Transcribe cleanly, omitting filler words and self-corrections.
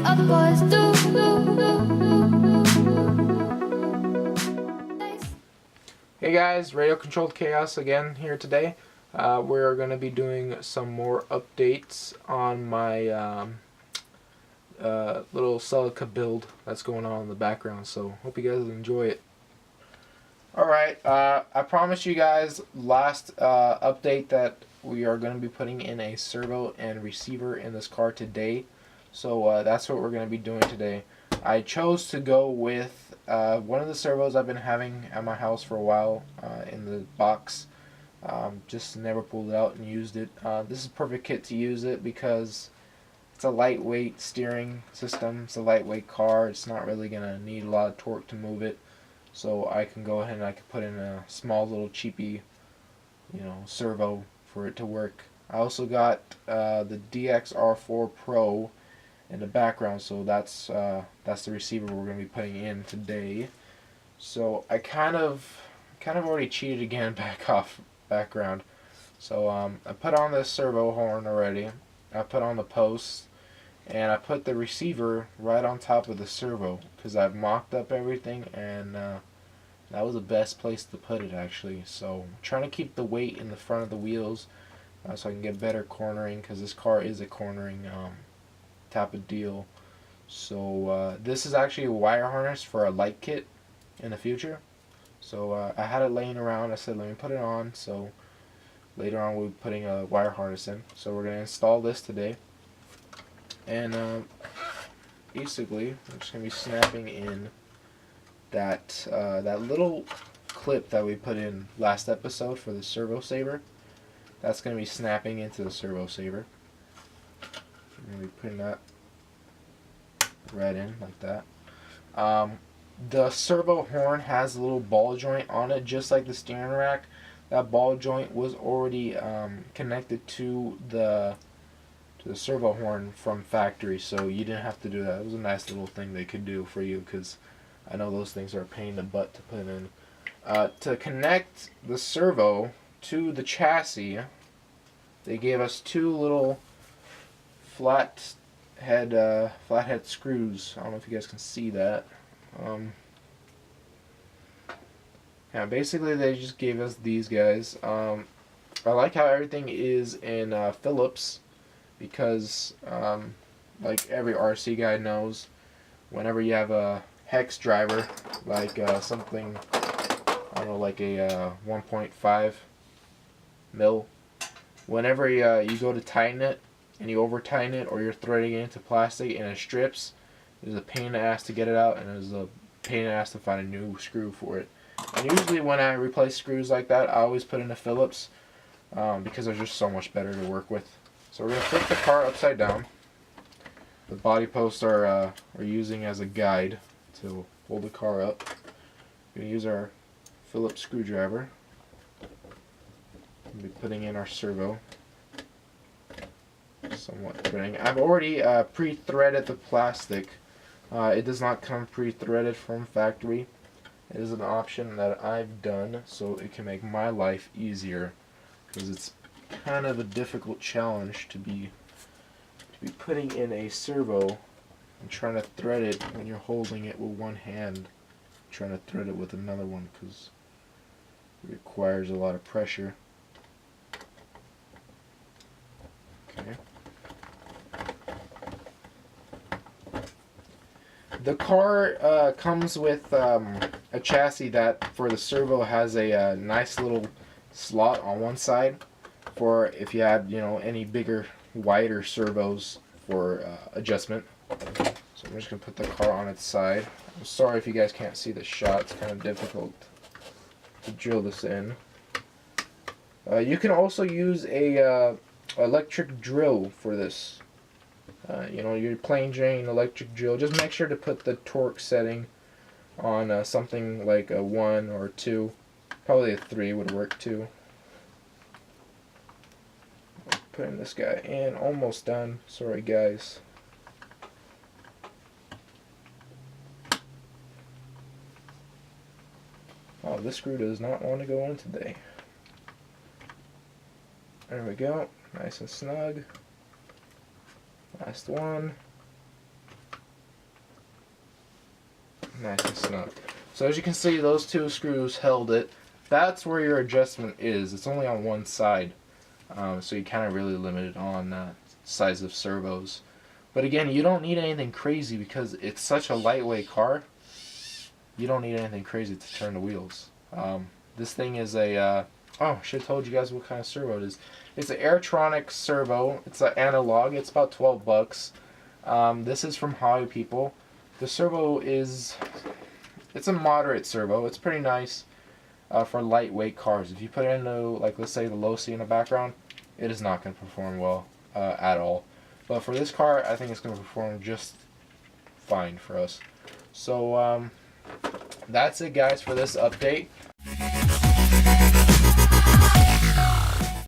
other boys do. Hey guys, Radio Controlled Chaos again here today. We're going to be doing some more updates on my little celica build that's going on in the background, so hope you guys enjoy it. Alright, I promised you guys last update that we are going to be putting in a servo and receiver in this car today, so that's what we're going to be doing today. I chose to go with one of the servos I've been having at my house for a while in the box. Just never pulled it out and used it. This is a perfect kit to use it because it's a lightweight steering system. It's a lightweight car. It's not really going to need a lot of torque to move it. So I can go ahead and I can put in a small little cheapy, servo for it to work. I also got the DXR4 Pro in the background, so that's the receiver we're going to be putting in today. So I kind of already cheated again background. So I put on the servo horn already. I put on the posts, and I put the receiver right on top of the servo because I've mocked up everything, and that was the best place to put it actually. So I'm trying to keep the weight in the front of the wheels so I can get better cornering, because this car is a cornering type of deal. So this is actually a wire harness for a light kit in the future. So I had it laying around. I said let me put it on, so later on we'll be putting a wire harness in. So we're going to install this today, and basically I'm just going to be snapping in that little clip that we put in last episode for the servo saver. That's going to be snapping into the servo saver. I'm going to be putting that right in like that. The servo horn has a little ball joint on it, just like the steering rack. That ball joint was already connected to the servo horn from factory, so you didn't have to do that. It was a nice little thing they could do for you, because I know those things are a pain in the butt to put in. To connect the servo to the chassis, they gave us two little flathead screws. I don't know if you guys can see that. Yeah, basically they just gave us these guys. I like how everything is in Phillips, because like every RC guy knows, whenever you have a hex driver, like something, I don't know, like a 1.5 mil, whenever you go to tighten it and you over tighten it, or you're threading it into plastic and it strips, it's a pain in the ass to get it out, and it's a pain in the ass to find a new screw for it. And usually when I replace screws like that, I always put in a Phillips, because they're just so much better to work with. So we're going to flip the car upside down. The body posts are using as a guide to hold the car up. We're going to use our Phillips screwdriver. We'll be putting in our servo. Somewhat threading. I've already pre-threaded the plastic. It does not come pre-threaded from factory. It is an option that I've done so it can make my life easier, because it's kind of a difficult challenge to be putting in a servo and trying to thread it when you're holding it with one hand, trying to thread it with another one, because it requires a lot of pressure. Okay. The car comes with a chassis that, for the servo, has a nice little slot on one side for if you had, any bigger, wider servos for adjustment. So I'm just going to put the car on its side. I'm sorry if you guys can't see the shot. It's kind of difficult to drill this in. You can also use a electric drill for this. Your plain Jane electric drill. Just make sure to put the torque setting on something like a 1 or 2. Probably a 3 would work too. Putting this guy in. Almost done. Sorry guys. Oh, this screw does not want to go in today. There we go. Nice and snug. Last one. nice and snug. So as you can see, those two screws held it. That's where your adjustment is. It's only on one side, so you're kind of really limited on size of servos. But again, you don't need anything crazy because it's such a lightweight car. You don't need anything crazy to turn the wheels. This thing is a oh, I should have told you guys what kind of servo it is. It's an Airtronic servo. It's an analog. It's about $12. This is from Hobby People. The servo is, it's a moderate servo. It's pretty nice for lightweight cars. If you put it into, like, let's say the low C in the background, it is not going to perform well at all. But for this car, I think it's going to perform just fine for us. So that's it, guys, for this update.